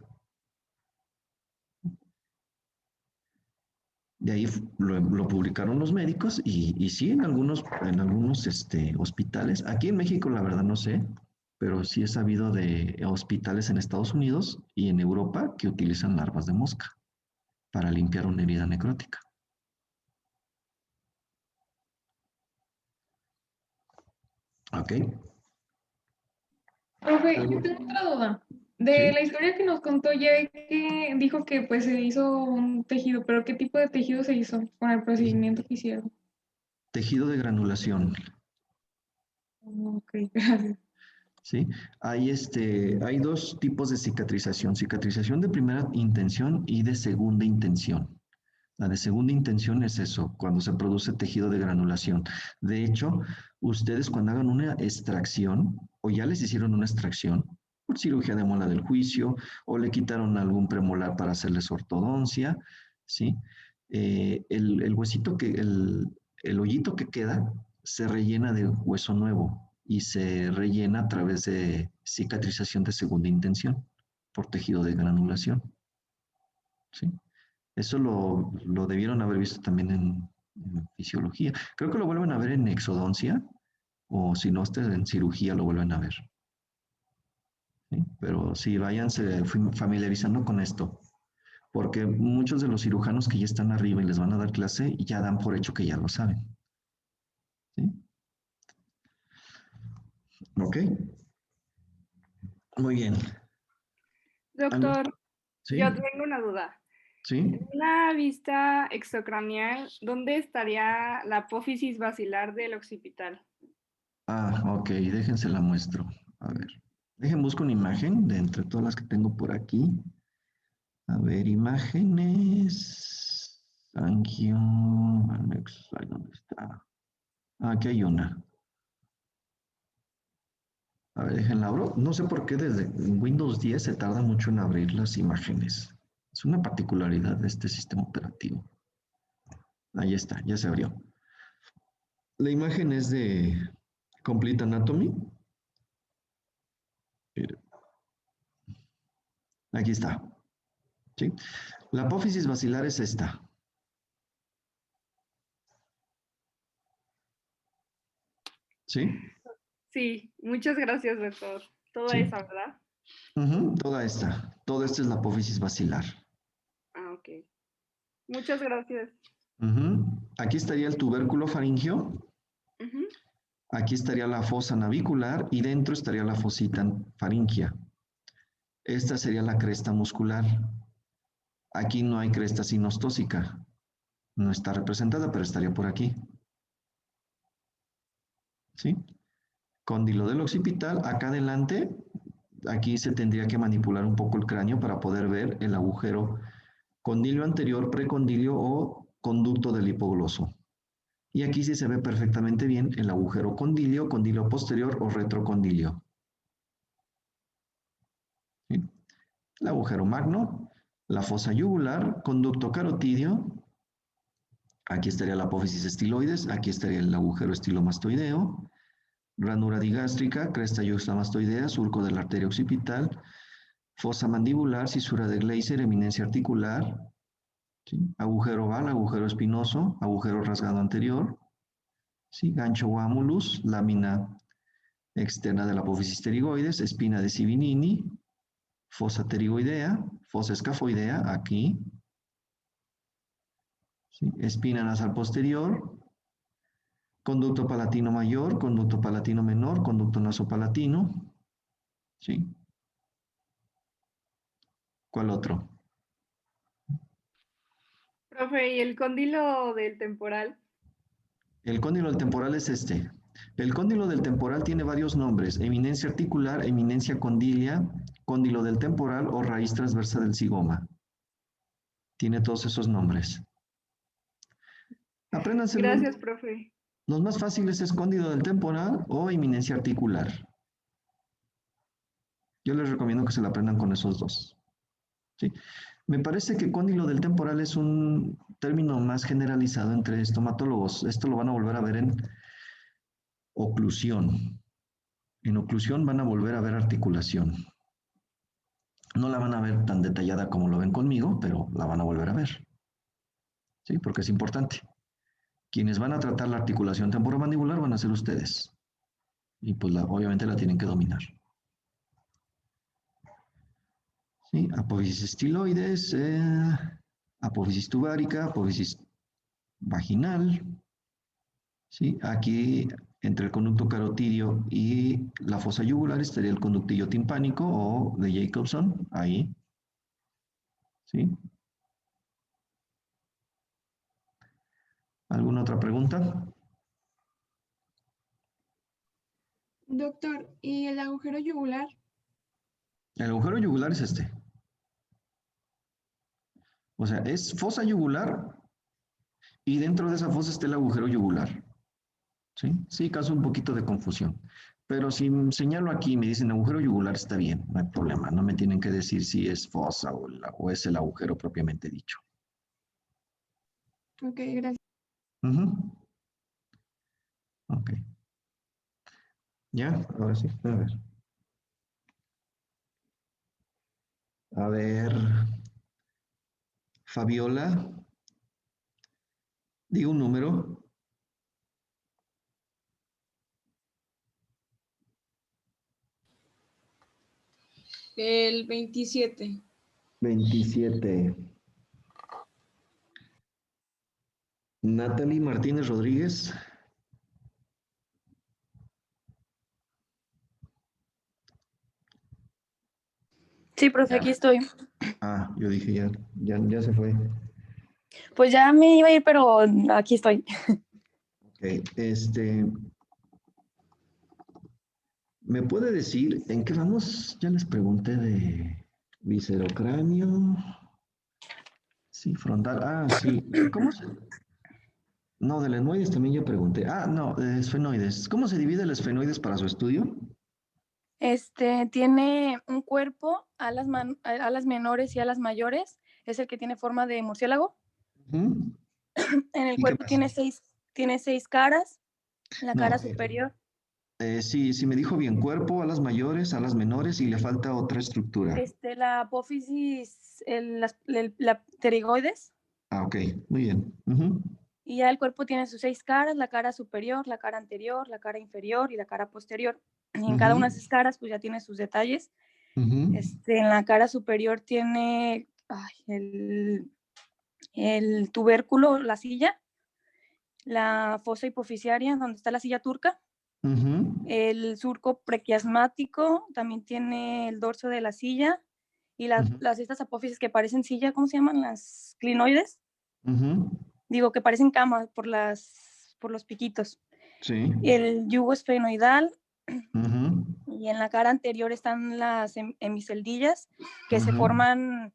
De ahí lo publicaron los médicos y sí, en algunos hospitales. Aquí en México, la verdad no sé, pero sí he sabido de hospitales en Estados Unidos y en Europa que utilizan larvas de mosca. para limpiar una herida necrótica. ¿Ok? Profe, ¿Algo? yo tengo otra duda. De ¿Sí? la historia que nos contó ya que dijo que pues se hizo un tejido, pero ¿qué tipo de tejido se hizo con el procedimiento que hicieron? Tejido de granulación. Ok, gracias. ¿Sí? Hay dos tipos de cicatrización. Cicatrización de primera intención y de segunda intención. La de segunda intención es eso, cuando se produce tejido de granulación. De hecho, ustedes cuando hagan una extracción, o ya les hicieron una extracción, por cirugía de muela del juicio, o le quitaron algún premolar para hacerles ortodoncia, ¿sí? El huesito el hoyito que queda se rellena de hueso nuevo y se rellena a través de cicatrización de segunda intención por tejido de granulación, ¿sí? Eso lo debieron haber visto también en fisiología. Creo que lo vuelven a ver en exodoncia, o si no, en cirugía lo vuelven a ver. ¿Sí? Pero sí, váyanse familiarizando con esto, porque muchos de los cirujanos que ya están arriba y les van a dar clase, ya dan por hecho que ya lo saben. ¿Sí? ¿Ok? Muy bien. ¿Algo? Doctor, ¿Sí? yo tengo una duda. ¿Sí? En una vista extracraneal, ¿dónde estaría la apófisis basilar del occipital? Ah, ok, déjense la muestro. A ver. Dejen busco una imagen de entre todas las que tengo por aquí. A ver, imágenes. Angio. Alex, ay, ¿dónde está? Ah, aquí hay una. A ver, déjenla abro. No sé por qué desde Windows 10 se tarda mucho en abrir las imágenes. Es una particularidad de este sistema operativo. Ahí está, ya se abrió. La imagen es de Complete Anatomy. Mire, aquí está. ¿Sí? La apófisis basilar es esta. ¿Sí? Sí, muchas gracias, doctor. Toda ¿Sí? esa, ¿verdad? Toda esta. Toda esta es la apófisis basilar. Ah, ok. Muchas gracias. Aquí estaría el tubérculo faringio. Ujú. Aquí estaría la fosa navicular y dentro estaría la fosita faringia. Esta sería la cresta muscular. Aquí no hay cresta sinostósica. No está representada, pero estaría por aquí. ¿Sí? Cóndilo del occipital. Acá adelante, aquí se tendría que manipular un poco el cráneo para poder ver el agujero condilio anterior, precondilio o conducto del hipogloso. Y aquí sí se ve perfectamente bien el agujero condilio, condilio posterior o retrocondilio. ¿Sí? El agujero magno, la fosa yugular, conducto carotidio, aquí estaría la apófisis estiloides, aquí estaría el agujero estilomastoideo, ranura digástrica, cresta yuxtamastoidea, surco de la arteria occipital, fosa mandibular, cisura de Gleiser, eminencia articular, ¿sí? Agujero oval, agujero espinoso, agujero rasgado anterior, ¿sí? Gancho o amulus, lámina externa de la apófisis pterigoides, espina de Sivinini, fosa pterigoidea, fosa escafoidea, aquí, ¿sí? Espina nasal posterior, conducto palatino mayor, conducto palatino menor, conducto nasopalatino, ¿sí? ¿Cuál otro? Profe, ¿y el cóndilo del temporal? El cóndilo del temporal es este. El cóndilo del temporal tiene varios nombres: eminencia articular, eminencia condilia, cóndilo del temporal o raíz transversa del zigoma. Tiene todos esos nombres. Apréndanselo. Gracias, profe. Los más fáciles es cóndilo del temporal o eminencia articular. Yo les recomiendo que se lo aprendan con esos dos. ¿Sí? Me parece que cóndilo del temporal es un término más generalizado entre estomatólogos. Esto lo van a volver a ver en oclusión. En oclusión van a volver a ver articulación. No la van a ver tan detallada como lo ven conmigo, pero la van a volver a ver. ¿Sí? Porque es importante. Quienes van a tratar la articulación temporomandibular van a ser ustedes. Y pues obviamente la tienen que dominar. ¿Sí? Apófisis estiloides. apófisis tubárica, apófisis vaginal, ¿sí? Aquí, entre el conducto carotidio y la fosa yugular, estaría el conductillo timpánico o de Jacobson, ahí, ¿sí? ¿Alguna otra pregunta? Doctor, ¿y el agujero yugular? El agujero yugular es este. O sea, es fosa yugular y dentro de esa fosa está el agujero yugular. ¿Sí? Sí, causa un poquito de confusión. Pero si señalo aquí y me dicen agujero yugular, está bien, no hay problema. No me tienen que decir si es fosa o es el agujero propiamente dicho. Ok, gracias. Ujú. Ok. Ya, ahora sí, a ver. A ver, Fabiola, diga un número. El 27. 27. Natalie Martínez Rodríguez. Sí, profe, aquí Ya. estoy. Ah, yo dije ya se fue. Pues ya me iba a ir, pero aquí estoy. Ok, ¿me puede decir en qué vamos? Ya les pregunté de viscerocráneo. Sí, frontal. Ah, sí. ¿Cómo se? No, del esfenoides también ya pregunté. Ah, no, esfenoides. ¿Cómo se divide el esfenoides para su estudio? Tiene un cuerpo, alas menores y alas mayores. Es el que tiene forma de murciélago. Ujú. En el ¿Y qué cuerpo más? tiene seis caras. La No, cara superior, sí me dijo bien, cuerpo, alas mayores, alas menores y le falta otra estructura. la apófisis, la pterigoides. Ah, ok, muy bien. Ujú, Y ya el cuerpo tiene sus seis caras, la cara superior, la cara anterior, la cara inferior y la cara posterior. Y en cada una de ujú, esas caras, pues ya tiene sus detalles. ujú, En la cara superior tiene el tubérculo, la silla, la fosa hipofisiaria, donde está la silla turca, ujú, el surco prequiasmático, también tiene el dorso de la silla y ujú, estas apófisis que parecen silla, ¿cómo se llaman? Las clinoides. ujú. Digo, que parecen cama por los piquitos. Sí. El yugo esfenoidal, Ujú, y en la cara anterior están las hemiceldillas que se ujú, forman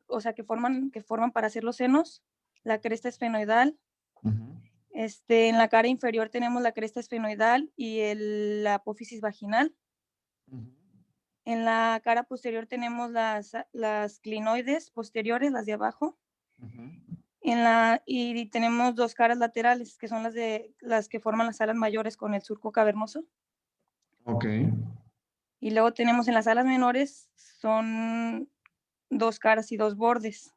o sea, que forman para hacer los senos, la cresta esfenoidal. ujú, En la cara inferior tenemos la cresta esfenoidal y la apófisis vaginal. ujú, En la cara posterior tenemos las clinoides posteriores, las de abajo. ujú. Y tenemos dos caras laterales, que son las que forman las alas mayores con el surco cavernoso. Ok. Y luego tenemos en las alas menores, son dos caras y dos bordes.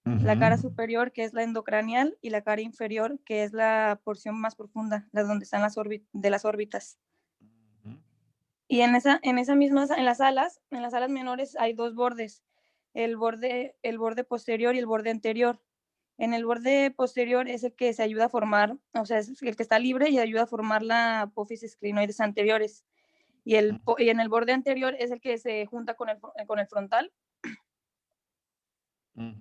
La cara Ujú, superior, que es la endocranial, y la cara inferior, que es la porción más profunda, la donde están de las órbitas. ujú, Y en las alas menores hay dos bordes, el borde posterior y el borde anterior. En el borde posterior es el que se ayuda a formar, o sea, es el que está libre y ayuda a formar la apófisis clinoides anteriores. Y en el borde anterior es el que se junta con el frontal. ujú.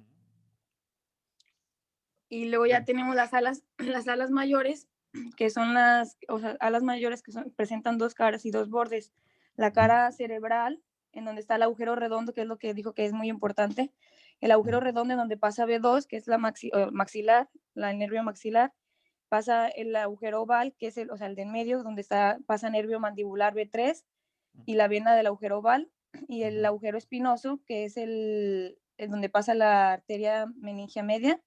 Y luego ya tenemos las alas mayores, que son alas mayores que presentan dos caras y dos bordes. La cara cerebral, en donde está el agujero redondo, que es lo que dijo que es muy importante. El agujero redondo en donde pasa B2, que es la maxilar, el nervio maxilar. Pasa el agujero oval, que es el de en medio, donde pasa nervio mandibular B3 y la vena del agujero oval. Y el agujero espinoso, que es el donde pasa la arteria meningia media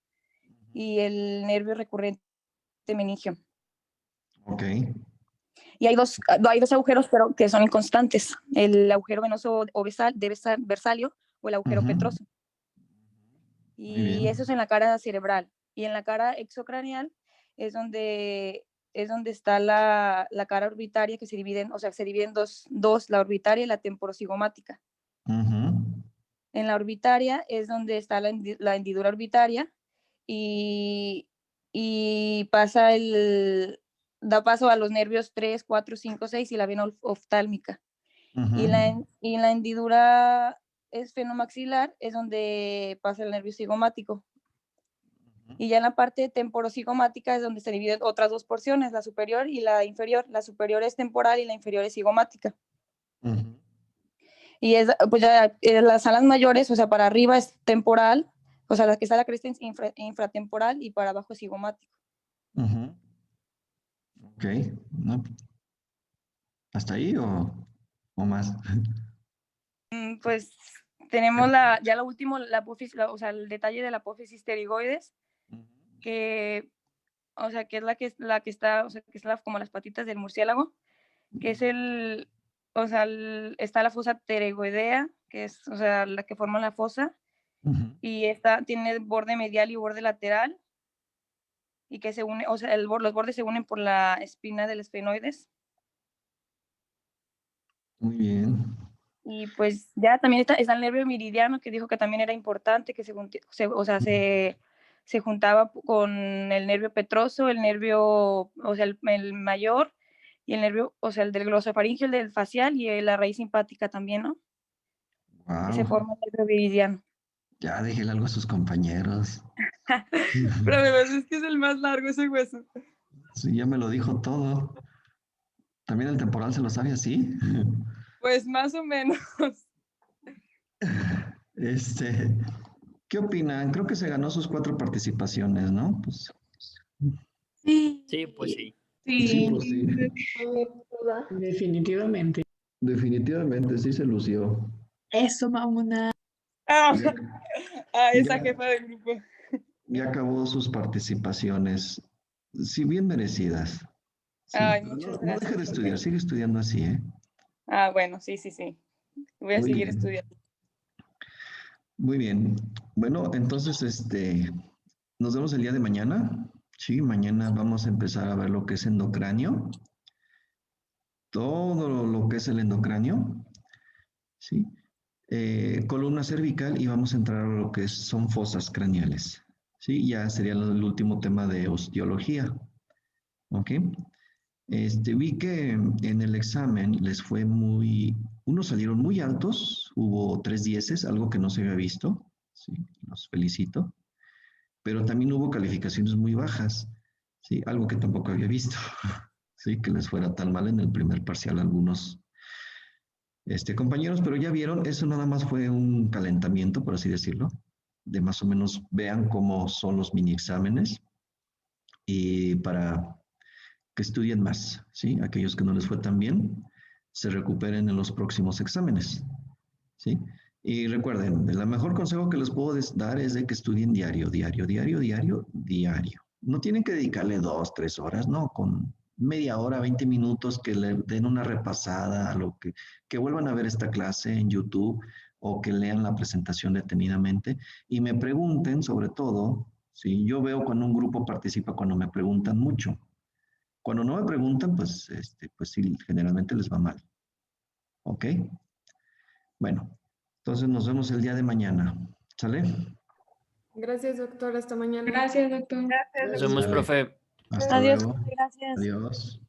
y el nervio recurrente meningio. Ok. Y hay dos agujeros, pero que son inconstantes, el agujero venoso versalio o el agujero Ujú. petroso. Muy Y eso bien. es en la cara cerebral. Y en la cara exocraneal es donde está la cara orbitaria, que se divide en dos, la orbitaria y la temporocigomática. Ujú. En la orbitaria es donde está la hendidura orbitaria y da paso a los nervios 3, 4, 5, 6 y la vena oftálmica. Y en la hendidura esfenomaxilar es donde pasa el nervio cigomático. Y ya en la parte temporocigomática es donde se dividen otras dos porciones, la superior y la inferior. La superior es temporal y la inferior es cigomática. Y pues ya las alas mayores, o sea, para arriba es temporal, o sea, la que está a la cresta es infratemporal y para abajo es cigomático. Ok, no. ¿Hasta ahí o más? Pues tenemos ya lo último, la apófisis, o sea, el detalle de la apófisis pterigoides, que, o sea, que es la que está, o sea, que es como las patitas del murciélago, que es o sea, está la fosa pterigoidea, que es, o sea, la que forma la fosa, y tiene borde medial y borde lateral, y que se une, o sea, los bordes se unen por la espina del esfenoides. Muy bien. Y pues ya también está el nervio meridiano, que dijo que también era importante, que se juntaba con el nervio petroso, el nervio, o sea, el mayor, y el nervio, o sea, el del glosofaringeo, el del facial y la raíz simpática también, ¿no? Que se forma el nervio meridiano. Ya déjele algo a sus compañeros. Pero es que es el más largo ese hueso. Sí, ya me lo dijo todo. ¿También el temporal se lo sabe así? Pues más o menos. ¿Qué opinan? Creo que se ganó sus 4 participaciones, ¿no? Pues, Sí. Sí, pues sí. sí, pues sí. Definitivamente. Definitivamente sí se lució. Eso, mamona. Esa jefa del grupo. Ya acabó sus participaciones, sí, bien merecidas. Sí. Ay, muchas gracias. No deje de estudiar, sigue estudiando así, ¿eh? Bueno, sí. Voy a seguir estudiando. Muy bien. Bueno, entonces, nos vemos el día de mañana. Sí, mañana vamos a empezar a ver lo que es endocráneo. Todo lo que es el endocráneo. Sí. Columna cervical y vamos a entrar a lo que son fosas craneales. Sí, ya sería el último tema de osteología. ¿Ok? Vi que en el examen les fue unos salieron muy altos, hubo 3 dieces, algo que no se había visto, sí, los felicito, pero también hubo calificaciones muy bajas, sí, algo que tampoco había visto, sí, que les fuera tan mal en el primer parcial a algunos compañeros, pero ya vieron, eso nada más fue un calentamiento, por así decirlo, de más o menos vean cómo son los mini exámenes y para que estudien más, ¿sí? Aquellos que no les fue tan bien, se recuperen en los próximos exámenes, ¿sí? Y recuerden, el mejor consejo que les puedo dar es de que estudien diario. No tienen que dedicarle 2, 3 horas, no, con media hora, 20 minutos que le den una repasada a que vuelvan a ver esta clase en YouTube o que lean la presentación detenidamente y me pregunten sobre todo, ¿sí? Yo veo cuando un grupo participa cuando me preguntan mucho. Cuando no me preguntan, pues sí, generalmente les va mal. ¿Ok? Bueno, entonces nos vemos el día de mañana. ¿Sale? Gracias, doctor. Hasta mañana. Gracias, doctor. Nos vemos, profe. Hasta Adiós, luego. gracias. Adiós.